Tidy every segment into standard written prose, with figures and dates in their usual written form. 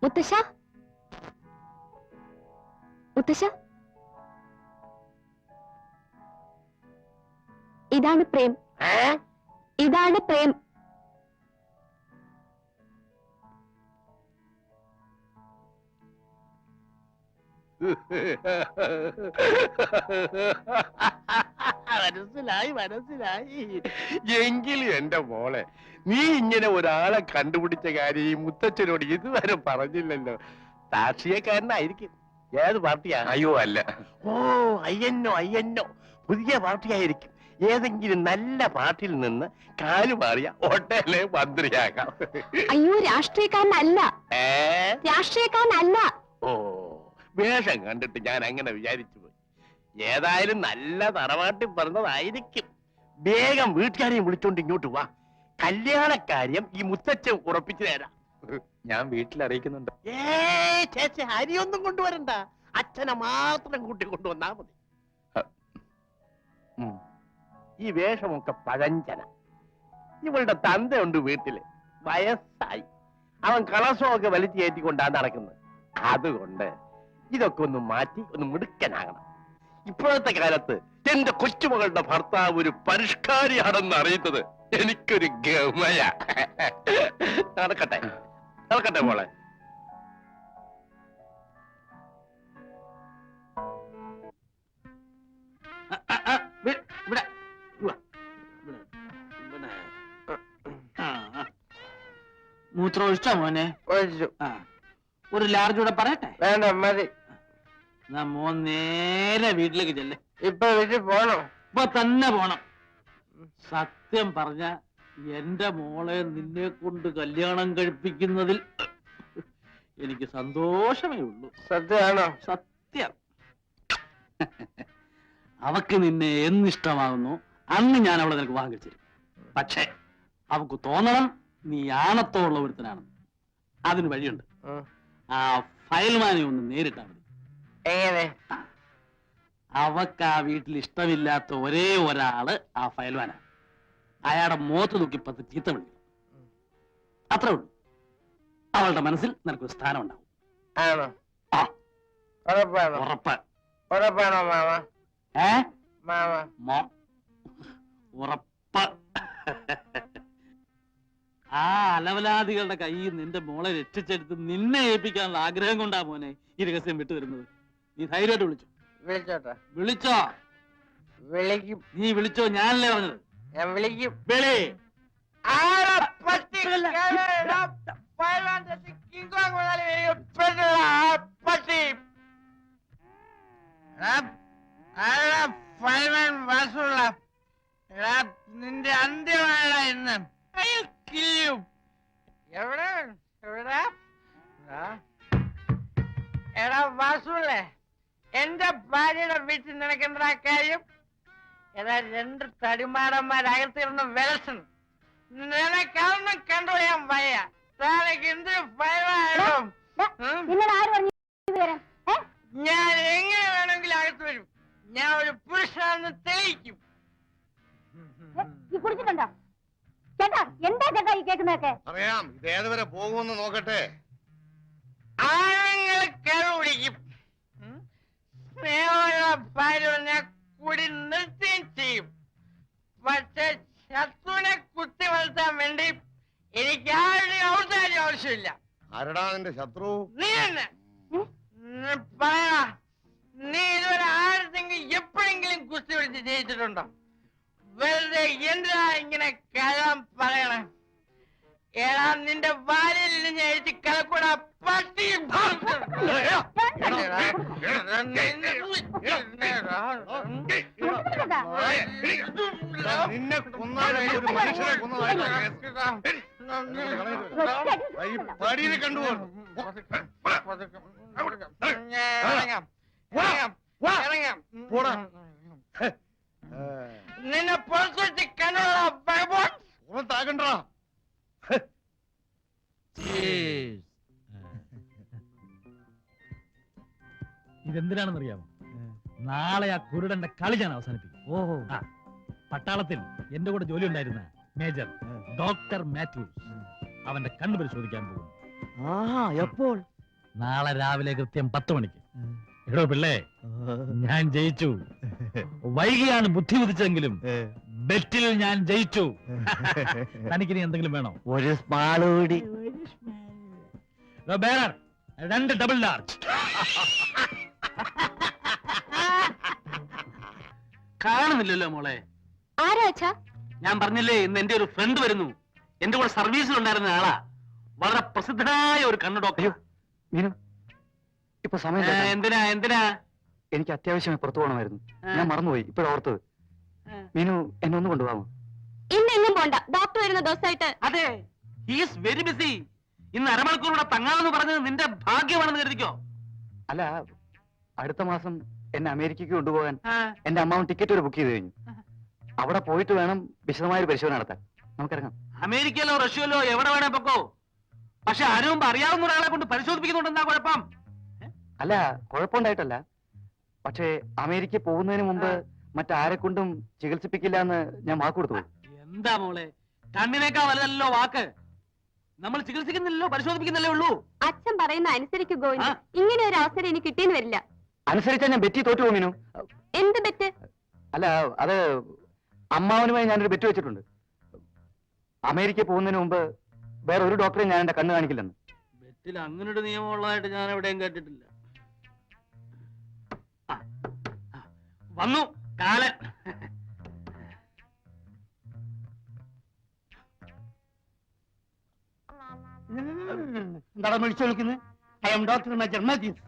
മുത്തശ്ശ, മുത്തശ്ശ, ഇതാണ് പ്രേം. ഇതാണ് പ്രേം. മനസ്സിലായി മനസ്സിലായി. എങ്കിലും എന്റെ മോളെ, നീ ഇങ്ങനെ ഒരാളെ കണ്ടുപിടിച്ച കാര്യം ഈ മുത്തച്ഛനോട് ഇതുവരെ പറഞ്ഞില്ലല്ലോ. രാഷ്ട്രീയക്കാരനായിരിക്കും. ഏത് പാർട്ടിയാ? അയ്യോ അല്ല. ഓ, അയ്യന്നോ അയ്യന്നോ, പുതിയ പാർട്ടിയായിരിക്കും. ഏതെങ്കിലും നല്ല പാർട്ടിയിൽ നിന്ന് കാലുമാറിയ ഒട്ടേലെ മന്ത്രിയാകാം. അയ്യോ, രാഷ്ട്രീയക്കാരനല്ല. രാഷ്ട്രീയക്കാരനല്ല. ഓ, വേഷം കണ്ടിട്ട് ഞാൻ അങ്ങനെ വിചാരിച്ചു പോയി. ഏതായാലും നല്ല തറവാട്ടിൽ പറഞ്ഞതായിരിക്കും. വേഗം വീട്ടുകാരെയും വിളിച്ചോണ്ട് ഇങ്ങോട്ട് വാ. കല്യാണക്കാര്യം ഈ മുത്തച്ഛൻ ഉറപ്പിച്ചു തരാം. ഞാൻ വീട്ടിൽ അറിയിക്കുന്നുണ്ട്. ചേച്ചി, അരിയൊന്നും കൊണ്ടുവരണ്ട. അച്ഛനെ മാത്രം കൂട്ടി കൊണ്ടുവന്നാ മതി. ഈ വേഷമൊക്കെ പഴഞ്ചന. ഇവളുടെ തന്തയുണ്ട് വീട്ടില്, വയസ്സായി. അവൻ കളസമൊക്കെ വലിച്ചു കയറ്റിക്കൊണ്ടാണ് നടക്കുന്നത്. അതുകൊണ്ട് ഇതൊക്കെ ഒന്ന് മാറ്റി ഒന്ന് മിടുക്കനാകണം. ഇപ്പോഴത്തെ കാലത്ത് എന്റെ കൊച്ചുമകളുടെ ഭർത്താവ് ഒരു പരിഷ്കാരിയാണെന്ന് അറിയുന്നത് എനിക്കൊരു ഗമയ. നടക്കട്ടെ നടക്കട്ടെ മോളെ. മൂത്രം ഒഴിച്ചോ മോനെ? ഒഴിച്ചു. ഒരു ലാർജ് കൂടെ പറയട്ടെ? വേണ്ട, മതി. മോൻ നേരെ വീട്ടിലേക്ക് ചെല്ലേ. ഇപ്പൊ വീട്ടിൽ പോണോ? ഇപ്പൊ തന്നെ പോണം. സത്യം പറഞ്ഞ എന്റെ മോളെ നിന്നെ കൊണ്ട് കല്യാണം കഴിപ്പിക്കുന്നതിൽ എനിക്ക് സന്തോഷമേ ഉള്ളൂ. സത്യമാണോ? സത്യം. അവക്ക് നിന്നെ എന്നിഷ്ടമാകുന്നു അന്ന് ഞാൻ അവളെ നിനക്ക് വാങ്ങിച്ചിരും. പക്ഷേ അവക്ക് തോന്നണം നീ ആണത്തോള്ള ഒരുത്തനാണ്. അതിന് വഴിയുണ്ട്. ആ ഫയൽമാനെ ഒന്ന് നേരിട്ടാ മതി. എങ്ങനെ? അവക്ക് ആ വീട്ടിൽ ഇഷ്ടമില്ലാത്ത ഒരേ ഒരാള് ആ ഫയൽമാനാണ്. അയാളുടെ മുഖത്ത് നോക്കി 10 ചീത്ത വിളിക്കണം. അത്രേ ഉള്ളൂ. അവളുടെ മനസ്സിൽ നിനക്കൊരു സ്ഥാനം ഉണ്ടാവും. ആണോ? ആ, ഉറപ്പാണോ? ഉറപ്പ്. ഉറപ്പാണോ മാമ? മാമ ഉറപ്പ്. ആ അലവലാദികളുടെ കയ്യിൽ നിന്റെ മോളെ രക്ഷിച്ചെടുത്ത് നിന്നെ ഏൽപ്പിക്കാനുള്ള ആഗ്രഹം കൊണ്ടാ മോനെ ഈ രഹസ്യം വിട്ടുവരുന്നത്. നീ ധൈര്യമായിട്ട് വിളിച്ചു. വിളിച്ചോട്ടെ? വിളിച്ചോ? വിളിക്കും. നീ വിളിച്ചോ? ഞാനല്ലേ പറഞ്ഞത്. ഞാൻ വിളിക്കും. വിളി. നിന്റെ അന്ത്യമായ ഇന്ന് എവിടെ എവിടെ എടാ വാസുള്ളേ, എന്റെ ഭാര്യയുടെ വീട്ടിൽ നിനക്ക് എന്താ കാര്യം? ഏതാ 2 തടിമാടന്മാരകത്തിരുന്ന് വിലസൻ. നിനക്കൊന്നും കണ്ടുപോയാൻ വയ്യ. താനക്ക് എന്തൊരു ഭയമായാലും ഞാൻ എങ്ങനെ വേണമെങ്കിലും അകത്ത് വരും. ഞാൻ ഒരു പുരുഷനാണെന്ന് തെളിയിക്കും. കുടിച്ചിട്ടുണ്ടോ ചേട്ടാ? എന്താ ചേട്ടാ ഈ കേൾക്കുന്നതൊക്കെ? അറിയാം, ഇത് ഏതുവരെ പോകുമെന്ന് നോക്കട്ടെ. ആണുങ്ങൾ കരുപിടിക്കും. സ്നേഹമുള്ള ഭാര്യ ഞാൻ കൂടി നിർത്തുകയും ചെയ്യും. പക്ഷെ ശത്രുവിനെ കുത്തി വളർത്താൻ വേണ്ടി എനിക്ക് ആരുടെ ഔദാര്യം ആവശ്യമില്ല. ആരടാ നിന്റെ ശത്രു? നീ തന്നെ പറയണ. നീ ഇതുവരെ ആരുടെങ്കിലും എപ്പോഴെങ്കിലും കുസ്തി വിളിച്ച് ജയിച്ചിട്ടുണ്ടോ? വെറുതെ എന്തിനാ ഇങ്ങനെ കഴാൻ പറയണേ? ഏടാ, നിന്റെ വാലിൽ നിന്ന് എഴുതി കലക്കൂടാ പട്ടി. നിന്നെ കൊന്നാലും ഒരു മനുഷ്യനെ കൊന്നതായിട്ട് കണ്ടുപോകും. നിന്നെ പുറത്തു വെച്ച് കണ്ണുള്ള താകണ്ടാ. ഇതെന്തിനാണെന്നറിയാമോ? നാളെ ആ കുരുടന്റെ കളി ഞാൻ അവസാനിപ്പിക്കും. ഓഹോ. പട്ടാളത്തിൽ എന്റെ കൂടെ ജോലി ഉണ്ടായിരുന്ന മേജർ ഡോക്ടർ മാത്യൂസ് അവന്റെ കണ്ണു പരിശോധിക്കാൻ പോകും. എപ്പോൾ? നാളെ രാവിലെ കൃത്യം 10 മണിക്ക്. എടോ പിള്ളേ, ഞാൻ ജയിച്ചു. വൈകിയാണ് ബുദ്ധി ഉദിച്ചെങ്കിലും ബെറ്റിൽ ഞാൻ ജയിച്ചു. തനിക്കിനി എന്തെങ്കിലും വേണോ? ഒരു സ്മാള് കൂടി. Barrier 2 double large. കാണുന്നില്ലല്ലോ മോളെ. ആരാ അച്ഛാ? ഞാൻ പറഞ്ഞില്ലേ, ഇന്ന് എന്റെ ഒരു ഫ്രണ്ട് വരുന്നു. എന്റെ കൂടെ സർവീസിൽ ഉണ്ടായിരുന്ന ആളാ. വളരെ പ്രസിദ്ധനായ ഒരു കണ്ണു ഡോക്ടർ. മീനു, ഇപ്പൊ സമയം എന്തിനാ എന്തിനാ? എനിക്ക് അത്യാവശ്യമായി പുറത്തു പോകണമായിരുന്നു. ഞാൻ മറന്നുപോയി, ഇപ്പോഴോർത്തത്. മീനു, എന്നെ ഒന്ന് കൊണ്ടുപോകാമോ? ഇന്നെങ്ങും പോണ്ട. ഡോക്ടർ വരുന്ന ദിവസമായിട്ട്. അതെ, ഹീസ് വെരി ബിസി. ഇന്ന് അരമണിക്കൂറൂടെ തങ്ങാമെന്ന് പറഞ്ഞത് നിന്റെ ഭാഗ്യമാണെന്ന് കരുതിക്കോ. അല്ല, അടുത്ത മാസം എന്നെ അമേരിക്കയ്ക്ക് കൊണ്ടുപോകാൻ എന്റെ അമ്മാവൻ ടിക്കറ്റ് ഒരു ബുക്ക് ചെയ്ത് കഴിഞ്ഞു. അവിടെ പോയിട്ട് വേണം വിശദമായ ഒരു പരിശോധന നടത്താൻ. നമുക്കിറങ്ങാം. അമേരിക്കയിലോ റഷ്യയിലോ എവിടെ വേണേ പൊക്കോ. പക്ഷെ ആരും മുമ്പ് അറിയാവുന്ന ഒരാളെ കൊണ്ട് പരിശോധിപ്പിക്കുന്നുണ്ടെന്നാ കുഴപ്പം. അല്ല, കുഴപ്പമുണ്ടായിട്ടല്ല. പക്ഷേ അമേരിക്ക പോകുന്നതിന് മുമ്പ് മറ്റാരെ കൊണ്ടും ചികിത്സിപ്പിക്കില്ല എന്ന് ഞാൻ വാക്ക് കൊടുത്തു. എന്താ മോളെ, കണ്ണിനേക്കാ വലുതല്ലോ വാക്ക്. നമ്മൾ ചികിത്സിക്കുന്നില്ലല്ലോ, പരിശോധിപ്പിക്കുന്നില്ലേ ഉള്ളൂ. അച്ഛൻ പറയുന്ന അനുസരിക്കും ഗോവിന്ദ്. ഇങ്ങനെ ഒരു അവസരം ഇനി കിട്ടിയെന്ന് വരില്ല. അനുസരിച്ചാൽ ഞാൻ ബെറ്റി തോറ്റു പോകുമീനു. എന്ത് ബെറ്റ്? അല്ല, അത് അമ്മാവനുമായി ഞാനൊരു ബെറ്റ് വെച്ചിട്ടുണ്ട്. അമേരിക്ക പോകുന്നതിന് മുമ്പ് വേറെ ഒരു ഡോക്ടറെ ഞാൻ എന്റെ കണ്ണ് കാണിക്കില്ലെന്ന്. ബെറ്റിൽ അങ്ങനൊരു നിയമം ഉള്ളതായിട്ട് ഞാൻ എവിടെയും കേട്ടിട്ടില്ല. വന്നു കാലൻ. എന്താണ് വിളിച്ചു വിളിക്കുന്നത്? I am doctor major Mathews.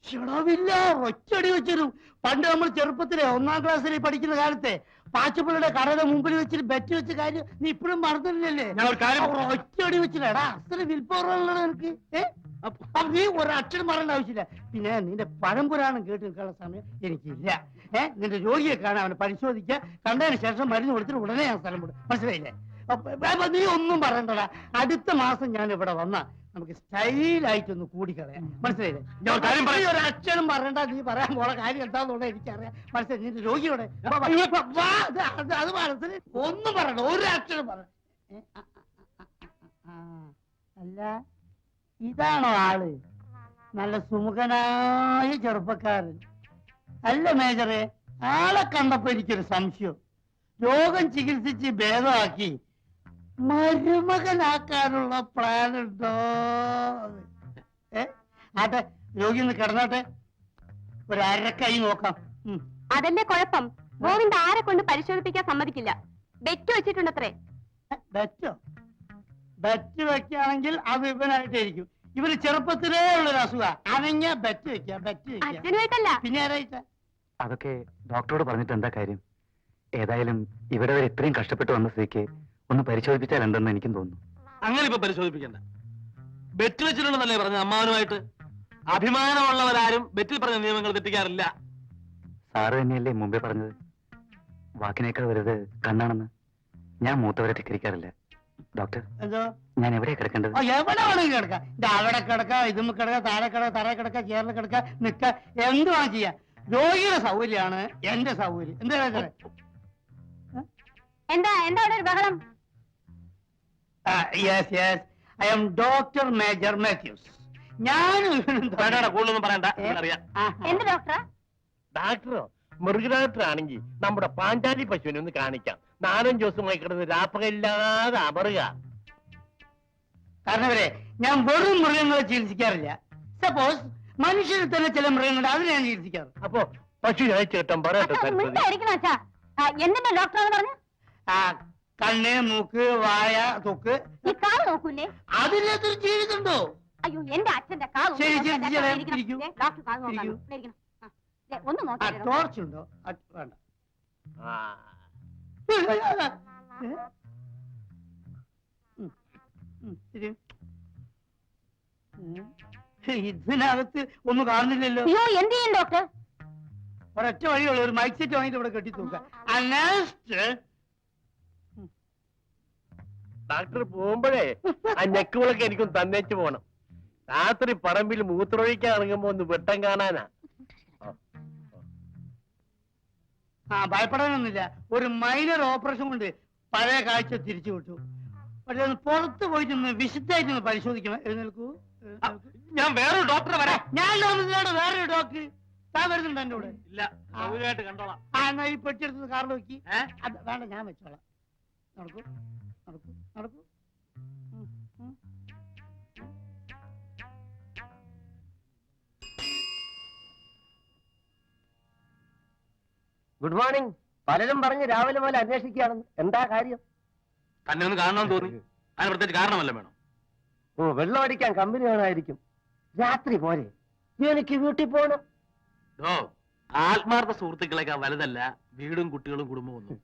ചെളവില്ല, ഒറ്റടി വെച്ചിരും. പണ്ട് നമ്മൾ ചെറുപ്പത്തിലെ 1ാം ക്ലാസ്സിൽ പഠിക്കുന്ന കാലത്തെ പാച്ചപ്പിള്ളയുടെ കടയുടെ മുമ്പിൽ വെച്ചിട്ട് ബെറ്റ് വെച്ച കാര്യം നീ ഇപ്പോഴും മറന്നില്ലല്ലേ? ഞാൻ ഒരു കാര്യം ഒറ്റടി വെച്ചില്ലടാ. അത്ര വിൽപ്പവറുള്ള എനിക്ക്. നീ ഒരക്ഷരം പറയേണ്ട ആവശ്യമില്ല. പിന്നെ നിന്റെ പഴംപുരാണം കേട്ട് നിൽക്കാനുള്ള സമയം എനിക്കില്ല. നിന്റെ രോഗിയെ കാണാൻ, അവനെ പരിശോധിക്കുക, കണ്ടതിന് ശേഷം മരുന്ന് കൊടുത്തിട്ട് ഉടനെ ഞാൻ സ്ഥലം വിടും. മനസ്സിലായില്ലേ? നീ ഒന്നും പറയണ്ടടാ. അടുത്ത മാസം ഞാൻ ഇവിടെ വന്നാ നമുക്ക് സ്റ്റൈലായിട്ടൊന്ന് കൂടിക്കളയാം. മനസ്സിലായില്ലേ? ഒരു അക്ഷരം പറയണ്ട. നീ പറയാൻ പോണ കാര്യം എന്താന്നുള്ളത് എനിക്കറിയാം. മനസ്സിലായി? നിന്റെ രോഗിയോടെ അത് മനസ്സിലായി. ഒന്നും പറയണ്ട, ഒരു അക്ഷരം പറ. അല്ല, ഇതാണോ ആള്? നല്ല സുമുഖനായ ചെറുപ്പക്കാരൻ അല്ല മേജറെ? ആളെ കണ്ടപ്പോ എനിക്കൊരു സംശയം. രോഗം ചികിത്സിച്ച് ഭേദമാക്കി മരുമകനാക്കാനുള്ള പ്ലാൻ ഉണ്ടോ? ആട്ടെ, രോഗി ഒന്ന് കിടന്നാട്ടെ, ഒരു അരക്കൈ നോക്കാം. അതല്ലേ കുഴപ്പം. ഗോവിന്ദ് ആരെ കൊണ്ട് പരിശോധിപ്പിക്കാൻ സമ്മതിക്കില്ല. ബെറ്റ് വെച്ചിട്ടുണ്ടത്രേ. ബെറ്റോ? ബെറ്റ് വെക്കുകയാണെങ്കിൽ അത് ഇവനായിട്ടായിരിക്കും. ഇവര് ചെറുപ്പത്തിലേ ഉള്ളൊരു അസുഖ. അനങ്ങ ബെറ്റ് വെക്കുക, ബെറ്റ് വെക്കുക. അച്ഛനുമായിട്ടല്ല. പിന്നെ ആരായിട്ടാ? അതൊക്കെ ഡോക്ടറോട് പറഞ്ഞിട്ട് എന്താ കാര്യം? ഏതായാലും ഇവിടെ വരെ ഇത്രയും കഷ്ടപ്പെട്ട് വന്ന സ്ഥിതിക്ക് ഒന്ന് പരിശോധിപ്പിച്ചാൽ എന്തെന്ന് എനിക്കും തോന്നുന്നു. അങ്ങനെ ഇപ്പൊ പരിശോധിപ്പിക്കണ്ട. ബെറ്റ് വെച്ചിട്ടുണ്ടെന്നല്ലേ പറഞ്ഞ അമ്മാവനുമായിട്ട്. അഭിമാനമുള്ളവരാരും ബെറ്റിൽ പറഞ്ഞ നിയമങ്ങൾ തെറ്റിക്കാറില്ല. സാറ് തന്നെയല്ലേ മുമ്പേ പറഞ്ഞത് വാക്കിനേക്കാൾ വലുത് കണ്ണാണെന്ന്? ഞാൻ മൂത്തവരെ ധിക്കരിക്കാറില്ല. ഡോക്ടർ, എന്തോ? ഞാൻ എവിടെയാ കിടക്കേണ്ടത്? എവിടെ വേണമെങ്കിൽ കിടക്കാം. അവിടെ കിടക്കാം, ഇതും കിടക്കാം, താഴെ കിടക്കാം, തറ കിടക്കാം, ചേർന്ന് കിടക്കാം, നിക്ക, എന്തുവാ ചെയ്യാ. രോഗിയുടെ സൗകര്യമാണ് എന്റെ സൗകര്യം. എന്താ എന്താ എന്താ അവിടെ ഒരു ബഹളം? Yes yes, I am doctor major Mathews. ഞാനും കൂടുതലൊന്നും പറയണ്ട, അറിയാം. എന്ത് ഡോക്ടറാ? ഡാക്ടറോ? മൃഗഡാക്ടർ ആണെങ്കിൽ നമ്മുടെ പാഞ്ചാലി പശുവിനെ ഒന്ന് കാണിക്കാം. 4-5 ദിവസമായി കിടന്ന് രാപ്പകയില്ലാതെ അമറുക. കാരണവരെ, ഞാൻ വെറും മൃഗങ്ങളെ ചികിത്സിക്കാറില്ല. സപ്പോസ് മനുഷ്യരിൽ തന്നെ ചില മൃഗങ്ങളുണ്ട്, അതിനെ ഞാൻ ചികിത്സിക്കാറ്. അപ്പൊ പശു ചേട്ടൻ പറയട്ടെ. അച്ഛാ, എന്തിനാ ഡോക്ടറാന്ന് പറഞ്ഞു? കണ്ണ്, മൂക്ക്, വായ, തൊക്ക്. ഈ കാല് നോക്കൂലേ? അതിനകത്തൊരു ജീവിതമുണ്ടോ? അയ്യോ, എന്റെ അച്ഛന്റെ കാല് ശരി, ശരി, ശരി, ഇരിക്കൂ. ഡോക്ടർ കാല് നോക്കാം. ഒന്ന് നോക്കാം. ടോർച്ച് ഉണ്ടോ? വേണ്ട. ഇതിനകത്ത് ഒന്നും കാണുന്നില്ലല്ലോ. അയ്യോ, എന്ത് ചെയ്യും ഡോക്ടർ? ഒരൊറ്റ വഴിയുള്ളൂ, ഒരു മൈക്ക് സെറ്റ് വാങ്ങിട്ട് ഇവിടെ കെട്ടി തൂക്കാം. ഡാക്ടർ പോകുമ്പോഴേ ആ ഞെക്കുകളൊക്കെ എനിക്കും തന്നേച്ചു പോണം. രാത്രി പറമ്പിൽ മൂത്രമൊഴിക്കാൻ ഇറങ്ങുമ്പോ ഒന്ന് വെട്ടം കാണാനാ. ഭയപ്പെടാനൊന്നുമില്ല. ഒരു മൈനർ ഓപ്പറേഷൻ കൊണ്ട് പഴയ കാഴ്ച തിരിച്ചു വിട്ടു. പക്ഷെ ഒന്ന് പുറത്ത് പോയിട്ടൊന്ന് വിശുദ്ധായിട്ടൊന്ന് പരിശോധിക്കണം. എഴുന്നേൽക്കൂ. ഞാൻ വേറൊരു ഡോക്ടറെ വരാം. ഞാൻ നോക്കുന്നതാണ് വേറൊരു ഡോക്ടർ. താൻ വരുന്നുണ്ട് എന്റെ കൂടെ? ഇല്ല, സൗകര്യമായിട്ട് കണ്ടോളാം. എന്നാ ഈ പെട്ടിയെടുത്ത് കാർ നോക്കി. അത് വേണ്ട, ഞാൻ വെച്ചോളാം. നടക്കൂ നടക്കൂ നടക്കൂ. Good morning. പലരും പറഞ്ഞ് രാവിലെ പോലെ അന്വേഷിക്കുകയാണെന്ന്. എന്താ കാര്യം? തന്നെ ഒന്ന് കാണണമെന്ന് തോന്നി. അതിന് പ്രത്യേകിച്ച് കാരണമല്ല വേണം. ഓ, വെള്ളം അടിക്കാൻ കമ്പനി വേണമായിരിക്കും. രാത്രി പോലെ എനിക്ക് വീട്ടിൽ പോകണം. ഓ, ആത്മാർത്ഥ സുഹൃത്തുക്കളെക്കാൾ വലുതല്ല വീടും കുട്ടികളും കുടുംബവും ഒന്നും.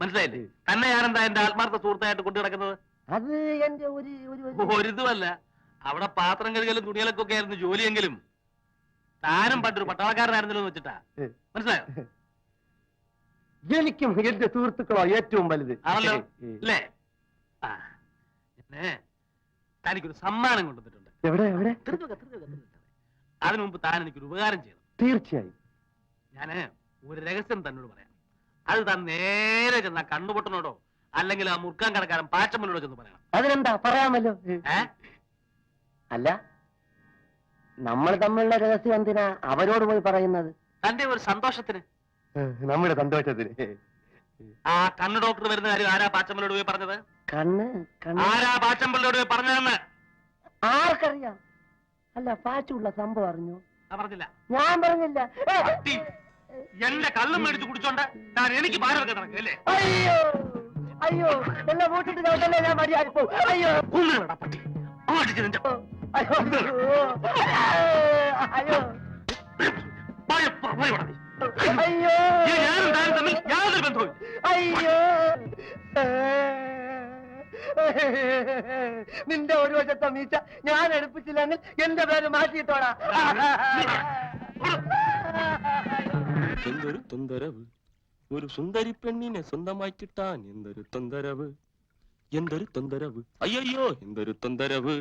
മനസ്സിലായില്ലേ? തന്നെ ഞാനെന്താ എന്റെ ആത്മാർത്ഥ സുഹൃത്തായിട്ട് കൊണ്ടു കിടക്കുന്നത്? അത് എന്റെ ഒരിതുമല്ല. അവിടെ പാത്രം കഴുകലും തുണികളൊക്കെ ആയിരുന്നു ജോലിയെങ്കിലും താനും പണ്ടൊരു പട്ടാളക്കാരനായിരുന്നല്ലോ എന്ന് വെച്ചിട്ടാ. മനസ്സിലായോ? എനിക്കും എന്റെ സുഹൃത്തുക്കളോ ഏറ്റവും വലുത് ആണല്ലോ അല്ലേ? ആ, തനിക്കൊരു സമ്മാനം കൊണ്ടുവന്നിട്ടുണ്ട്. എവിടെ എവിടെ? അതിനു മുമ്പ് താൻ എനിക്കൊരു ഉപകാരം ചെയ്യണം. തീർച്ചയായും. ഞാന് ഒരു രഹസ്യം തന്നോട് പറയാം. അത് താൻ നേരെ ചെന്ന കണ്ണുപൊട്ടനോടോ അല്ലെങ്കിൽ ആ മുറുക്കാൻ കടക്കാരൻ പാച്ചമ്മനോടോ ചെന്ന് പറയണം. അതിനെന്താ, പറയാമല്ലോ. അല്ല, നമ്മൾ തമ്മിലുള്ള രഹസ്യം എന്തിനാ അവരോട് പോയി പറയുന്നത്? തന്റെ ഒരു സന്തോഷത്തിന്. നമ്മുടെ സന്തോഷത്തിന്. ആ കണ്ണ് ഡോക്ടർ വരുന്ന കാര്യം ആരാ പാച്ചമ്മലോട് പോയി പറഞ്ഞത്? കണ്ണ് ആരാ പാച്ചമ്മലോട് പോയി പറഞ്ഞതെന്ന് ആർക്കറിയാം? അല്ല, പാച്ചുള്ള സംഭവം അറിഞ്ഞു? പറഞ്ഞില്ല. ഞാൻ പറഞ്ഞില്ല. എന്റെ കള്ളും മേടിച്ച് കുടിച്ചോണ്ട് താൻ എനിക്ക് ഭാരം വെക്കാൻ നടക്കല്ലേ? അയ്യോ അയ്യോ, എല്ലാം വീട്ടിട്ട് ചവിട്ടല്ലേ, ഞാൻ മര്യാദ. അയ്യോ പട്ടി അയ്യോ അയ്യോ അയ്യോ ഞാനും താനും തമ്മിൽ യാതൊരു ബന്ധവും. അയ്യോ, നിന്റെ ഒരു വശത്തെ മീച്ച ഞാൻ എടുപ്പിച്ചില്ലെങ്കിൽ എന്റെ പേര് മാറ്റിയിട്ടോടാ. എന്തൊരു തൊന്തരവ്, ഒരു സുന്ദരി പെണ്ണിനെ സ്വന്തമായി കിട്ടാൻ എന്തൊരു തൊന്തരവ്, എന്തൊരു തൊന്തരവ്, അയ്യോ എന്തൊരു തൊന്തരവ്,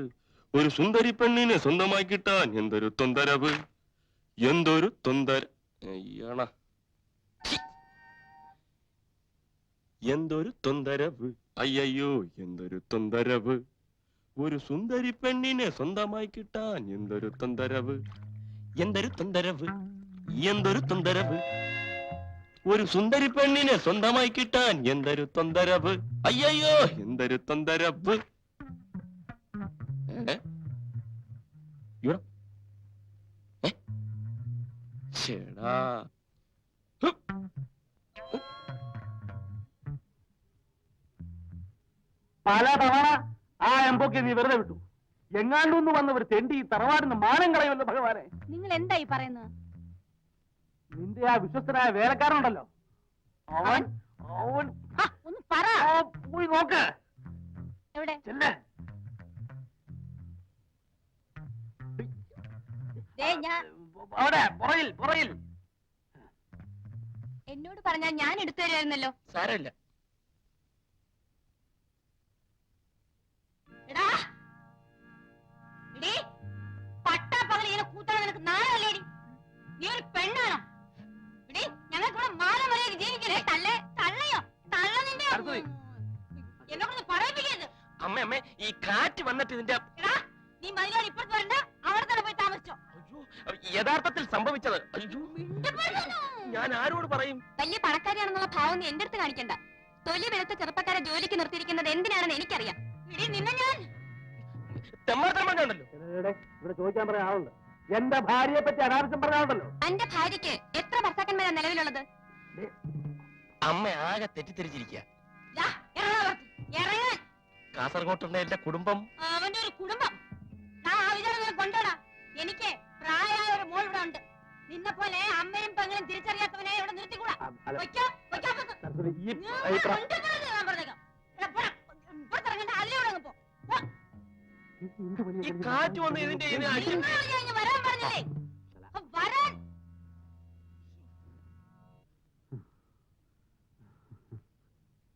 ഒരു സുന്ദരി പെണ്ണിനെ സ്വന്തമായി കിട്ടാൻ എന്തൊരു തൊന്തരവ്, എന്തൊരു തൊന്തര അയ്യണ എന്തൊരു തൊന്തരവ്, അയ്യോ എന്തൊരു തൊന്തരവ്, ഒരു സുന്ദരി പെണ്ണിനെ സ്വന്തമായി കിട്ടാൻ എന്തൊരു തൊന്തരവ്, എന്തൊരു തൊന്തരവ്, എന്തൊരു തൊന്തരവ്, ഒരു സുന്ദരി പെണ്ണിനെ സ്വന്തമായി കിട്ടാൻ എന്തൊരു തൊന്തരവ്, അയ്യോ എന്തൊരു തൊന്തരവ്. ചേടാ, പല തവണ ആ എംബൊക്കെ നീ വെറുതെ വിട്ടു. എങ്ങാണ്ടൊന്ന് വന്ന ഒരു തെണ്ടി ഈ തറവാടിന് മാനം കളയുമല്ലോ ഭഗവാനെ. നിങ്ങൾ എന്തായി പറയുന്നത്? നിന്റെ ആ വിശ്വസ്തനായ വേലക്കാരനുണ്ടല്ലോ, അവൻ അവൻ ഒന്ന് പറ. പോയി നോക്ക്. എവിടെ? ചെല്ലേ. അവിടെ പുറയിൽ. എന്നോട് പറഞ്ഞാൽ ഞാൻ എടുത്തു തരുമായിരുന്നല്ലോ. സാരമില്ല. എടാ, എടീ, പട്ടാപ്പകൽ ഇങ്ങനെ കൂട്ടാൻ നിനക്ക് നാളല്ലേടി? നീ ഒരു പെണ്ണാണോ? എടീ, ഞങ്ങൾക്കിവിടെ മാനമര്യാദ ജീവിക്കണേ. തള്ളയോ തള്ള നിന്റെ എന്നോടൊന്ന് പറയിപ്പിക്കരുത്. അമ്മ ഈ കാറ്റ് വന്നിട്ട് ഇതിന്റെ എടാ, നീ മതിലോട് ഇപ്പുറത്ത് വരണ്ട, അവിടെ തന്നെ പോയി താമസിച്ചോ. യഥാർത്ഥത്തിൽ സംഭവിച്ചത്. അയ്യോ, ഞാൻ ആരോട് പറയും? വലിയ പണക്കാരിയാണെന്നുള്ള ഭാവം നീ എന്റെ അടുത്ത് കാണിക്കണ്ട. തൊലി വെളുത്ത ചെറുപ്പക്കാരെ ജോലിക്ക് നിർത്തിയിരിക്കുന്നത് എന്തിനാണെന്ന് എനിക്കറിയാം. ഇടി നിന്നെ ഞാൻ തെമ്മാർത്തമ്മണ്ടല്ലോ. ഇവിടെ ചോദിക്കാൻ പറയാൻ ആളുണ്ട്. എന്റെ ഭാര്യയെ പറ്റി അനാവശ്യം പറയാനുണ്ടല്ലോ. എന്റെ ഭാര്യയ്ക്ക് എത്ര ഭർത്താക്കന്മാരാണ് നിലവിലുള്ളത്? അമ്മ ആകെ തെറ്റിദ്ധരിച്ചിരിക്കുക. ദാ, ഇറങ്ങാൻ പുറത്ത്. ഇറങ്ങാൻ. കാസർഗോട്ടുള്ള എന്റെ കുടുംബം. അവന്റെ ഒരു കുടുംബം. ആ വിചാരം കൊണ്ടോടാ. എനിക്ക് പ്രായമായ ഒരു മോൾ ഇവിടെ ഉണ്ട്. നിന്നെ പോലെ അമ്മയും പെങ്ങളും തിരിച്ചറിയാത്തവനെ ഇവിടെ നിർത്തിക്കൂടാ. പൊയ്ക്കോ, പൊയ്ക്കോ പുറത്ത്. ഞാൻ പറഞ്ഞേക്കാം. എടാ, പോടാ. പുറത്തിറങ്ങണ്ട, അതിലൂടെ അങ്ങ് പോ. പോ. ഈ കാറ്റ് വന്ന് ഇതിന്റെ നിന്നോട് ഞാൻ ഇങ്ങ് വരാൻ പറഞ്ഞില്ലേ? വരാൻ.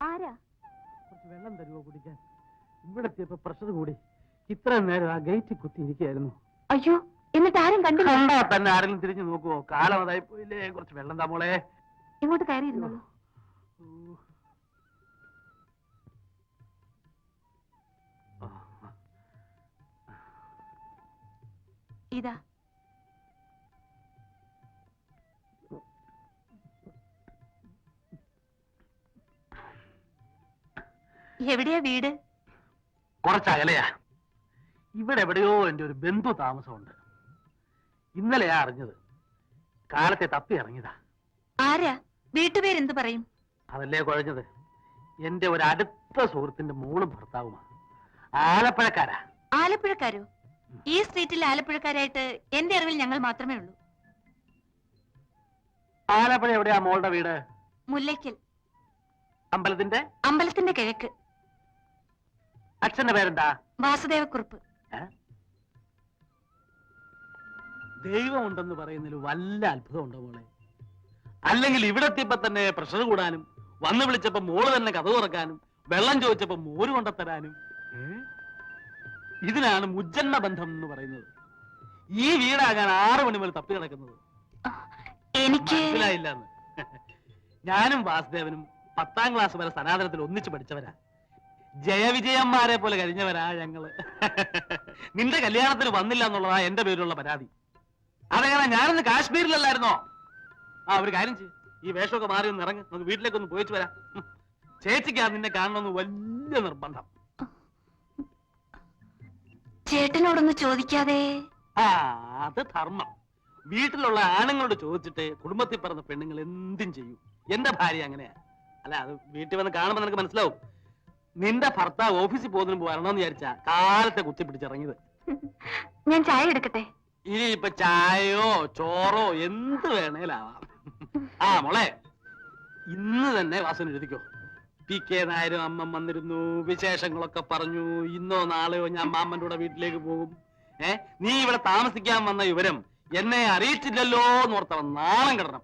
ആരാ? കുറച്ച് വെള്ളം തരുമോ കുടിക്കാൻ? ഇവിടെ എത്തിയപ്പോ പ്രഷർ കൂടി. ഇത്ര നേരം ആ ഗേറ്റ് കുത്തിയിരിക്കുകയായിരുന്നു. അയ്യോ, എന്നിട്ട് ആരും കണ്ടില്ല? കണ്ടാ തന്നെ ആരെങ്കിലും തിരിഞ്ഞു നോക്കുവോ? കാലം അതായി പോയില്ലേ. കുറച്ച് വെള്ളം താ മോളെ. ഇങ്ങോട്ട് കയറിയിരുന്നോ? ഇതാ. എവിടെയാ വീട്? കുറച്ചകലെയാ. ഇവിടെ എവിടെയോ എന്റെ ഒരു ബന്ധു താമസമുണ്ട്. ഇന്നലെയാ അറിഞ്ഞത്. കാലത്തെ തപ്പി ഇറങ്ങിയതാ. ആരാ? വീട്ടുപേരെന്ത് പറയും? അതല്ലേ കുഴഞ്ഞത്. എന്റെ ഒരു അടുത്ത സുഹൃത്തിന്റെ മോളും ഭർത്താവുമാണ്. ആലപ്പുഴക്കാരാ. ആലപ്പുഴക്കാരോ? ഈ സ്ട്രീറ്റിൽ ആലപ്പുഴക്കാരായിട്ട് എന്റെ അറിവിൽ ഞങ്ങൾ മാത്രമേ ഉള്ളൂ. ആലപ്പുഴ എവിടെയാ മോളുടെ വീട്? മുല്ലയ്ക്കൽ. അമ്പലത്തിന്റെ? അമ്പലത്തിന്റെ കിഴക്ക്. അച്ഛന്റെ പേരെന്താ? വാസുദേവക്കുറുപ്പ്. ദൈവമുണ്ടെന്ന് പറയുന്നതിൽ വല്ല അത്ഭുതമുണ്ടോ മോളെ? അല്ലെങ്കിൽ ഇവിടെ എത്തിയപ്പോ തന്നെ പ്രഷർ കൂടാനും, വന്ന് വിളിച്ചപ്പോ മോള് തന്നെ കഥ തുറക്കാനും, വെള്ളം ചോദിച്ചപ്പോ മോര് കൊണ്ടത്തരാനും. ഇതിനാണ് മുജ്ജന്മ ബന്ധം എന്ന് പറയുന്നത്. ഈ വീടാകാൻ 6 മണി മുതൽ തപ്പി കിടക്കുന്നത്. എനിക്ക് മനസ്സിലായില്ലെന്ന്. ഞാനും വാസുദേവനും 10ാം ക്ലാസ് വരെ സനാതനത്തിൽ ഒന്നിച്ചു പഠിച്ചവരാ. ജയവിജയന്മാരെ പോലെ കഴിഞ്ഞവരാ ഞങ്ങള്. നിന്റെ കല്യാണത്തിന് വന്നില്ല എന്നുള്ളതാ എന്റെ പേരിലുള്ള പരാതി. അതെങ്ങനെ? ഞാനിന്ന് കാശ്മീരിലല്ലായിരുന്നോ? ഒരു കാര്യം ചെയ്യും, ഈ വേഷമൊക്കെ മാറി ഒന്ന് ഇറങ്ങി നമുക്ക് വീട്ടിലേക്കൊന്ന് പോയിച്ചു വരാം. ചേച്ചിക്കാ നിന്നെ കാണണമെന്ന് വലിയ നിർബന്ധം. ചേട്ടനോടൊന്ന് ചോദിക്കാതെ? അത് ധർമ്മം. വീട്ടിലുള്ള ആണുങ്ങളോട് ചോദിച്ചിട്ട് കുടുംബത്തിൽ പറഞ്ഞ പെണ്ണുങ്ങൾ എന്തും ചെയ്യും. എന്റെ ഭാര്യ അങ്ങനെയാ. അല്ല, അത് വീട്ടിൽ വന്ന് കാണുമ്പോ നിനക്ക് മനസ്സിലാവും. നിന്റെ ഭർത്താവ് ഓഫീസിൽ പോകുന്നതിന് വരണമെന്ന് വിചാരിച്ചാ കാലത്തെ കുത്തിപ്പിടിച്ചിറങ്ങിയത്. ഞാൻ ചായ എടുക്കട്ടെ? ഇനി ഇപ്പൊ ചായയോ ചോറോ എന്ത് വേണേലാവാം. മോളെ, ഇന്ന് തന്നെ വാസന എഴുതിക്കോ. PK നായരും അമ്മ വന്നിരുന്നു, വിശേഷങ്ങളൊക്കെ പറഞ്ഞു. ഇന്നോ നാളെയോ ഞാൻ മാമ്മന്റെ കൂടെ വീട്ടിലേക്ക് പോകും. നീ ഇവിടെ താമസിക്കാൻ വന്ന വിവരം എന്നെ അറിയിച്ചില്ലല്ലോ എന്നോർത്തവൻ നാണം കിടണം.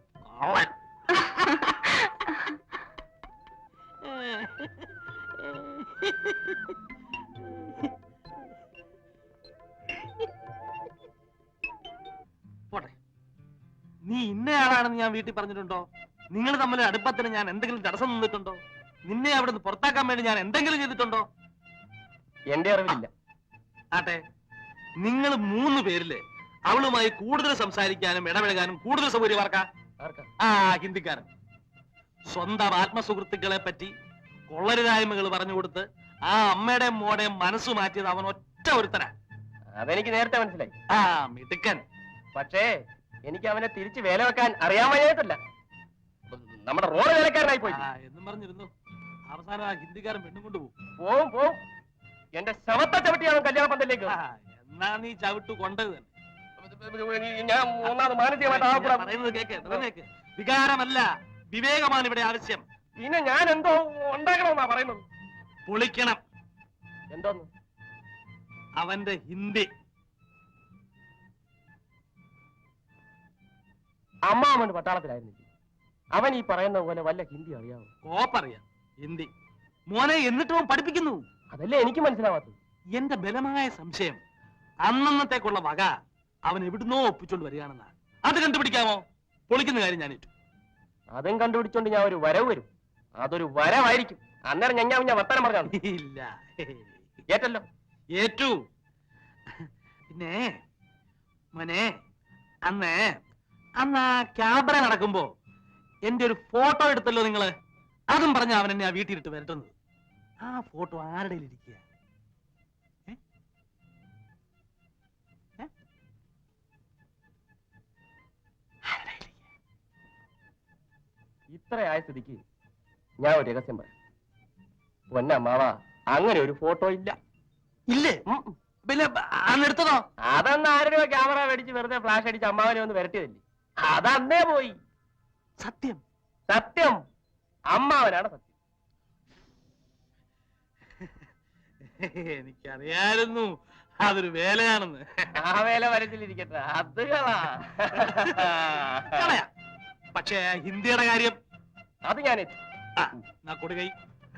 പോട്ടെ, നീ ഇന്നയാളാണെന്ന് ഞാൻ വീട്ടിൽ പറഞ്ഞിട്ടുണ്ടോ? നിങ്ങൾ തമ്മിൽ അടുപ്പത്തിന് ഞാൻ എന്തെങ്കിലും തടസ്സം നിന്നിട്ടുണ്ടോ? നിന്നെ അവിടെ നിന്ന് പുറത്താക്കാൻ വേണ്ടി ഞാൻ എന്തെങ്കിലും ചെയ്തിട്ടുണ്ടോ? എന്റെ അറിവില്ല. ആട്ടെ, നിങ്ങൾ 3 പേരില് അവളുമായി കൂടുതൽ സംസാരിക്കാനും ഇടപഴകാനും കൂടുതൽ സൗകര്യമാർക്കാ? ഹിന്ദിക്കാരൻ. സ്വന്തം ആത്മസുഹൃത്തുക്കളെ പറ്റി കൊള്ളരുതായ്മകൾ പറഞ്ഞു കൊടുത്ത് ആ അമ്മയുടെയും മോടെയും മനസ്സ് മാറ്റിയത് അവൻ ഒറ്റ ഒരുത്തനാ. അതെനിക്ക് നേരത്തെ മനസ്സിലായി. മിടുക്കൻ. പക്ഷേ എനിക്ക് അവനെ തിരിച്ച് വേല വെക്കാൻ അറിയാൻ വയ്യായിട്ടല്ല, നമ്മുടെ റോഡ് വേലക്കാരനായി പോയി എന്നും പറഞ്ഞിരുന്നു. അവസാനം ആ ഹിന്ദിക്കാരൻ പെണ്ണും കൊണ്ട് പോവും. എന്റെ ശവത്തെ ചവിട്ടിയാണ് കല്യാണ പന്തലിലേക്ക്. എന്നാ നീ ചവിട്ടു കൊണ്ടത് തന്നെ. ഞാൻ ഒന്നാമത് മാനസികമായിട്ട് പറയുന്നത് കേക്ക്. വികാരമല്ല, വിവേകമാണ് ഇവിടെ ആവശ്യം. പിന്നെ ഞാൻ എന്തോ ഉണ്ടാക്കണമെന്നാ പറയുന്നത്. പൊളിക്കണം. എന്തോന്ന്? അവന്റെ ഹിന്ദി. അമ്മാവൻ പട്ടാളത്തിലായിരുന്നു. അവൻ ഈ പറയുന്ന പോലെ വല്ല ഹിന്ദി അറിയാമോ? കോപ്പറിയാം, ഹിന്ദി. മോനെ, എന്നിട്ടും അവൻ പഠിപ്പിക്കുന്നു. അതല്ലേ എനിക്ക് മനസ്സിലാവാത്തത്. എന്റെ ബലമായ സംശയം അന്നത്തേക്കുള്ള വക അവൻ എവിടുന്നോ ഒപ്പിച്ചോണ്ട് വരികയാണെന്നാ. അത് കണ്ടുപിടിക്കാമോ? പൊളിക്കുന്ന കാര്യം ഞാൻ ഏറ്റു. അതും കണ്ടുപിടിച്ചോണ്ട് ഞാൻ ഒരു വരവ് വരും. അതൊരു വരവായിരിക്കും. അന്നേരം ഞാൻ വർത്തമാനം പറഞ്ഞാണ്. ഇല്ല, ഏറ്റല്ലോ? ഏറ്റു. പിന്നെ മോനെ, അന്ന് ആ ക്യാമറ നടക്കുമ്പോ എന്റെ ഒരു ഫോട്ടോ എടുത്തല്ലോ നിങ്ങള്. അതും പറഞ്ഞ അവൻ എന്നെ ആ വീട്ടിലിട്ട് വരട്ടുന്നത്. ആ ഫോട്ടോ ആരുടെ ഇരിക്കുക? ഇത്ര ആയ സ്ഥിതിക്ക് ഞാൻ ഒരു രഹസ്യം പറയാം. പൊന്നമ്മാവ, അങ്ങനെ ഒരു ഫോട്ടോ ഇല്ല. ഇല്ലേ? പിന്നെ അന്നെടുത്തതോ? അതന്ന് ആരുടെ ക്യാമറ മേടിച്ച് വെറുതെ ഫ്ലാഷ് അടിച്ച് അമ്മാവനെ ഒന്ന് വരട്ടിയതല്ലേ. അതന്നേ പോയി. സത്യം സത്യം, അമ്മാവനാണ് സത്യം. എനിക്കറിയായിരുന്നു അതൊരു വേലയാണെന്ന്. ആ വേല വരച്ചിലിരിക്കട്ടെ, അത് പക്ഷേ ഹിന്ദിയുടെ കാര്യം അത് ഞാൻ കൊടുകൈ